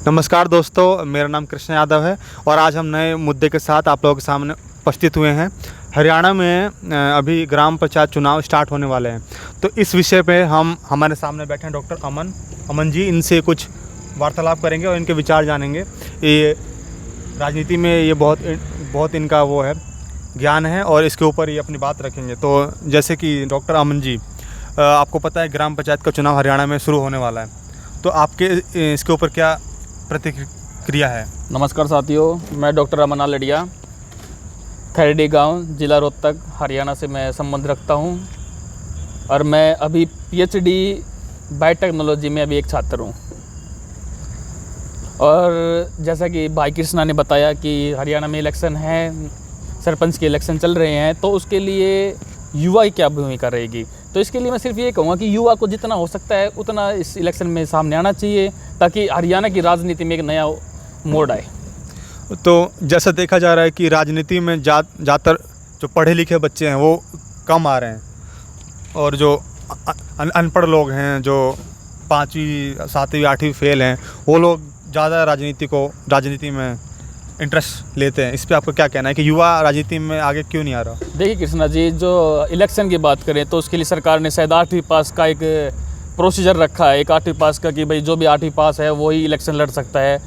नमस्कार दोस्तों, मेरा नाम कृष्ण यादव है और आज हम नए मुद्दे के साथ आप लोगों के सामने उपस्थित हुए हैं। हरियाणा में अभी ग्राम पंचायत चुनाव स्टार्ट होने वाले हैं, तो इस विषय पे हमारे सामने बैठे हैं डॉक्टर अमन जी। इनसे कुछ वार्तालाप करेंगे और इनके विचार जानेंगे। ये राजनीति में ये बहुत इनका वो है, ज्ञान है और इसके ऊपर ये अपनी बात रखेंगे। तो जैसे कि डॉक्टर अमन जी, आपको पता है ग्राम पंचायत का चुनाव हरियाणा में शुरू होने वाला है, तो आपके इसके ऊपर क्या प्रतिक्रिया है? नमस्कार साथियों, मैं डॉक्टर अमन आलड़िया, खैरडी गांव, जिला रोहतक, हरियाणा से मैं संबंध रखता हूं और मैं अभी पीएचडी बायोटेक्नोलॉजी में अभी एक छात्र हूं। और जैसा कि भाई कृष्णा ने बताया कि हरियाणा में इलेक्शन है, सरपंच के इलेक्शन चल रहे हैं, तो उसके लिए युवा की क्या भूमिका रहेगी। तो इसके लिए मैं सिर्फ ये कहूँगा कि युवा को जितना हो सकता है उतना इस इलेक्शन में सामने आना चाहिए, ताकि हरियाणा की राजनीति में एक नया मोड़ आए। तो जैसा देखा जा रहा है कि राजनीति में ज़्यादातर जो पढ़े लिखे बच्चे हैं वो कम आ रहे हैं, और जो अनपढ़ लोग हैं, जो 5वीं 7वीं 8वीं फेल हैं, वो लोग ज़्यादा राजनीति में इंटरेस्ट लेते हैं। इस पे आपको क्या कहना है कि युवा राजनीति में आगे क्यों नहीं आ रहा? देखिए कृष्णा जी, जो इलेक्शन की बात करें तो उसके लिए सरकार ने शायद 8वीं पास का एक प्रोसीजर रखा है, एक 8वीं पास का, कि भाई जो भी 8वीं पास है वही इलेक्शन लड़ सकता है।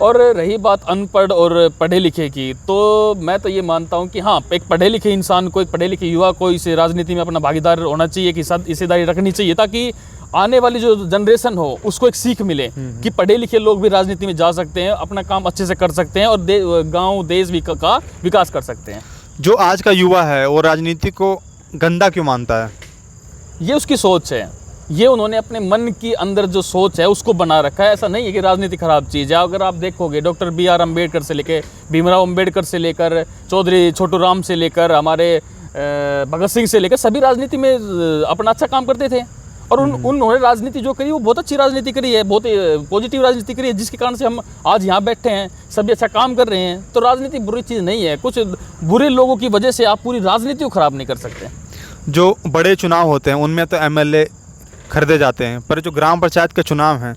और रही बात अनपढ़ और पढ़े लिखे की, तो मैं तो ये मानता हूँ कि हाँ, एक पढ़े लिखे इंसान को, एक पढ़े लिखे युवा को इस राजनीति में अपना भागीदार होना चाहिए, कि साथ हिस्सेदारी रखनी चाहिए, ताकि आने वाली जो जनरेशन हो उसको एक सीख मिले कि पढ़े लिखे लोग भी राजनीति में जा सकते हैं, अपना काम अच्छे से कर सकते हैं और गांव देश का विकास कर सकते हैं। जो आज का युवा है वो राजनीति को गंदा क्यों मानता है? ये उसकी सोच है, ये उन्होंने अपने मन की अंदर जो सोच है उसको बना रखा है। ऐसा नहीं है कि राजनीति खराब चीज़ है। अगर आप देखोगे डॉक्टर BR अम्बेडकर से लेकर, भीमराव अम्बेडकर से लेकर, चौधरी छोटू राम से लेकर, हमारे भगत सिंह से लेकर, सभी राजनीति में अपना अच्छा काम करते थे और उन्होंने राजनीति जो करी वो बहुत अच्छी राजनीति करी है, बहुत पॉजिटिव राजनीति करी है, जिसके कारण से हम आज यहाँ बैठे हैं, सभी अच्छा काम कर रहे हैं। तो राजनीति बुरी चीज़ नहीं है। कुछ बुरे लोगों की वजह से आप पूरी राजनीति को ख़राब नहीं कर सकते। जो बड़े चुनाव होते हैं उनमें तो MLA खरीदे जाते हैं, पर जो ग्राम पंचायत के चुनाव हैं,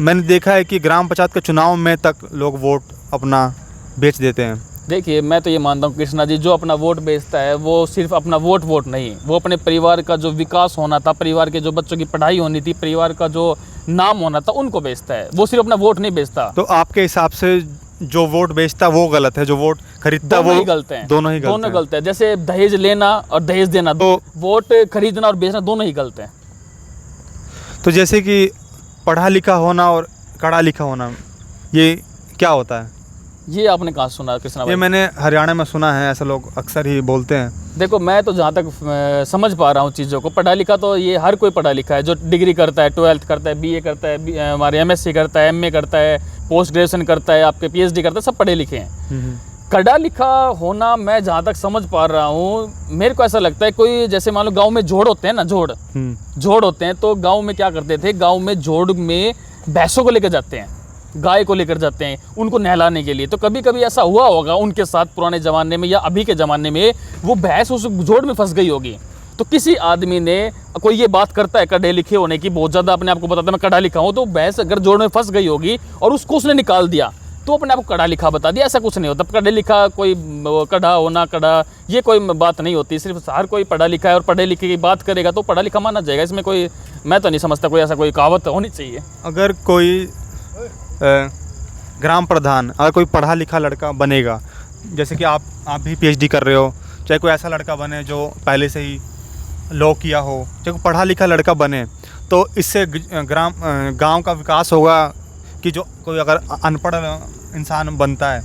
मैंने देखा है कि ग्राम पंचायत के चुनाव में तक लोग वोट अपना बेच देते हैं। देखिए, मैं तो ये मानता हूँ कृष्णा जी, जो अपना वोट बेचता है वो सिर्फ अपना वोट नहीं, वो अपने परिवार का जो विकास होना था, परिवार के जो बच्चों की पढ़ाई होनी थी, परिवार का जो नाम होना था, उनको बेचता है। वो सिर्फ अपना वोट नहीं बेचता। तो आपके हिसाब से जो वोट बेचता वो गलत है, जो वोट खरीदता वो गलत है? दोनों ही गलत है। जैसे दहेज लेना और दहेज देना, तो वोट खरीदना और बेचना दोनों ही गलत है। तो जैसे कि पढ़ा लिखा होना और पढ़ा लिखा होना, ये क्या होता है? ये आपने कहाँ सुना कृष्णा भाई? ये मैंने हरियाणा में सुना है, ऐसा लोग अक्सर ही बोलते हैं। देखो, मैं तो जहाँ तक समझ पा रहा हूँ चीज़ों को, पढ़ा लिखा तो ये हर कोई पढ़ा लिखा है, जो डिग्री करता है, 12th करता है, BA करता है, हमारे MSc करता है, MA करता है, पोस्ट ग्रेजुएशन करता है, आपके PhD करता है, सब पढ़े लिखे हैं। पढ़ा लिखा होना, मैं जहाँ तक समझ पा रहा हूँ, मेरे को ऐसा लगता है, कोई जैसे मान लो गाँव में जोड़ होते हैं ना, जोड़ होते हैं, तो गाँव में क्या करते थे, गाँव में जोड़ में भैंसों को लेकर जाते हैं, गाय को लेकर जाते हैं उनको नहलाने के लिए। तो कभी कभी ऐसा हुआ होगा उनके साथ पुराने ज़माने में या अभी के ज़माने में, वो भैंस उस जोड़ में फंस गई होगी। तो किसी आदमी ने, कोई ये बात करता है पढ़े लिखे होने की, बहुत ज़्यादा अपने आप को बताता है मैं पढ़ा लिखा हूँ, तो भैंस अगर जोड़ में फंस गई होगी और उसको उसने निकाल दिया तो अपने आप को पढ़ा लिखा बता दिया। ऐसा कुछ नहीं होता। पढ़े लिखा कोई कढ़ा होना, कढ़ा, ये कोई बात नहीं होती। सिर्फ हर कोई पढ़ा लिखा है और पढ़े लिखे की बात करेगा तो पढ़ा लिखा माना जाएगा। इसमें कोई, मैं तो नहीं समझता कोई ऐसा कोई कहावत होनी चाहिए। अगर कोई ग्राम प्रधान, अगर कोई पढ़ा लिखा लड़का बनेगा, जैसे कि आप भी PhD कर रहे हो, चाहे कोई ऐसा लड़का बने जो पहले से ही लॉ किया हो, चाहे कोई पढ़ा लिखा लड़का बने, तो इससे गांव का विकास होगा कि जो कोई अगर अनपढ़ इंसान बनता है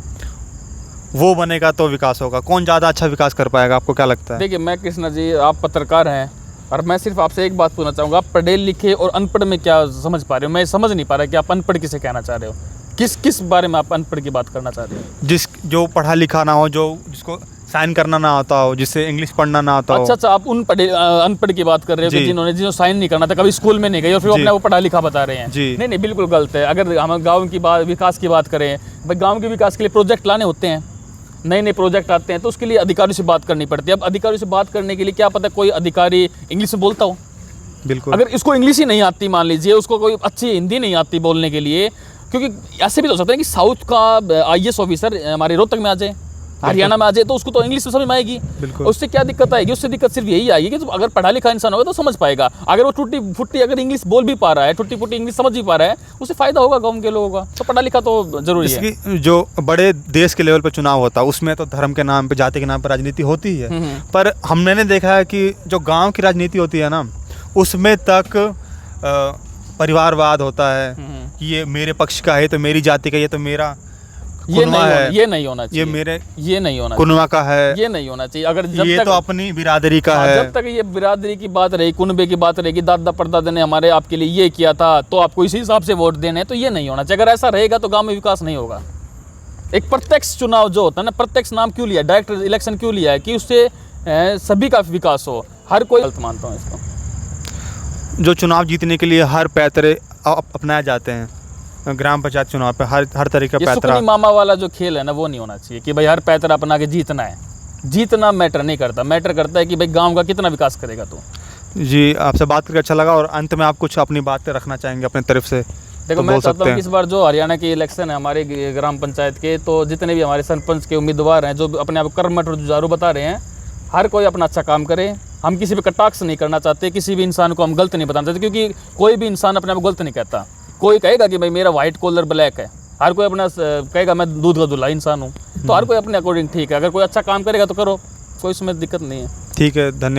वो बनेगा तो विकास होगा? कौन ज़्यादा अच्छा विकास कर पाएगा, आपको क्या लगता है? देखिए, मैं कृष्णा जी, आप पत्रकार हैं और मैं सिर्फ आपसे एक बात पूछना चाहूँगा, आप पढ़े लिखे और अनपढ़ में क्या समझ पा रहे हो? मैं समझ नहीं पा रहा कि आप अनपढ़ किसे कहना चाह रहे हो, किस बारे में आप अनपढ़ की बात करना चाह रहे हो? जो पढ़ा लिखा ना हो, जिसको साइन करना ना आता हो, जिससे इंग्लिश पढ़ना ना आता हो। अच्छा, आप उन अनपढ़ की बात कर रहे हो कि जिन्होंने साइन नहीं करना था, कभी स्कूल में नहीं गए और फिर अपने वो पढ़ा लिखा बता रहे हैं। नहीं, बिल्कुल गलत है। अगर हम गाँव की विकास की बात करें, भाई गाँव के विकास के लिए प्रोजेक्ट लाने होते हैं, नए प्रोजेक्ट आते हैं, तो उसके लिए अधिकारियों से बात करनी पड़ती है। अब अधिकारियों से बात करने के लिए क्या पता कोई अधिकारी इंग्लिश में बोलता हो, बिल्कुल। अगर इसको इंग्लिश ही नहीं आती, मान लीजिए उसको कोई अच्छी हिंदी नहीं आती बोलने के लिए, क्योंकि ऐसे भी तो हो सकता है कि साउथ का आईएएस ऑफिसर हमारे रोहतक में आ जाए, हरियाणा में आ जाए, तो उसको तो इंग्लिश में समझ में आएगी। बिल्कुल। उससे क्या दिक्कत आएगी? उससे दिक्कत सिर्फ यही आएगी कि अगर पढ़ा लिखा इंसान होगा तो समझ पाएगा। अगर वो टूटी फुट्टी अगर इंग्लिश बोल भी पा रहा है, टूटी फुट्टी इंग्लिश समझ भी पा रहा है, उससे फायदा होगा गाँव के लोगों का। तो पढ़ा लिखा तो जरूरी है। इसकी जो बड़े देश के लेवल पर चुनाव होता है उसमें तो धर्म के नाम पे, जाति के नाम पर राजनीति होती ही है, पर मैंने देखा है कि जो गांव की राजनीति होती है ना, उसमें तक परिवारवाद होता है कि ये मेरे पक्ष का है तो मेरी जाति का, ये तो मेरा कुनवा है, ये नहीं होना चाहिए, ये मेरे ये नहीं होना कुनवा का है, ये नहीं होना चाहिए। अगर जब ये तक तो अपनी बिरादरी का है। जब तक ये बिरादरी की बात रही, कुनबे की बात रहेगी, दादा परदादा ने हमारे आपके लिए ये किया था तो आपको इसी हिसाब से वोट देने हैं, तो ये नहीं होना चाहिए। अगर ऐसा रहेगा तो गांव में विकास नहीं होगा। एक प्रत्यक्ष चुनाव जो होता है ना, प्रत्यक्ष नाम क्यों लिया, डायरेक्ट इलेक्शन क्यों लिया है कि उससे सभी का विकास हो। हर कोई गलत मानता हूँ इसको। जो चुनाव जीतने के लिए हर पैतरे अपनाए जाते हैं, ग्राम पंचायत चुनाव पे हर तरीके ये का पैतरा, सुकनी मामा वाला जो खेल है ना, वो नहीं होना चाहिए कि भाई हर पैतरा अपना के जीतना है। जीतना मैटर नहीं करता, मैटर करता है कि भाई गांव का कितना विकास करेगा तू। जी आपसे बात करके अच्छा लगा। और अंत में आप कुछ अपनी बातें रखना चाहेंगे अपनी तरफ से? देखो, तो मैं बोल चाहता सकते हूँ कि इस बार जो हरियाणा के इलेक्शन है हमारे ग्राम पंचायत के, तो जितने भी हमारे सरपंच के उम्मीदवार हैं जो अपने आप को कर्मठ और जुझारू बता रहे हैं, हर कोई अपना अच्छा काम करे। हम किसी पे कटाक्ष नहीं करना चाहते, किसी भी इंसान को हम गलत नहीं बताना चाहते, क्योंकि कोई भी इंसान अपने आप को गलत नहीं कहता। कोई कहेगा कि भाई मेरा व्हाइट कॉलर ब्लैक है, हर कोई अपना कहेगा मैं दूध का धुला इंसान हूँ, तो हर कोई अपने अकॉर्डिंग ठीक है। अगर कोई अच्छा काम करेगा तो करो, कोई इसमें दिक्कत नहीं है। ठीक है, धन्यवाद।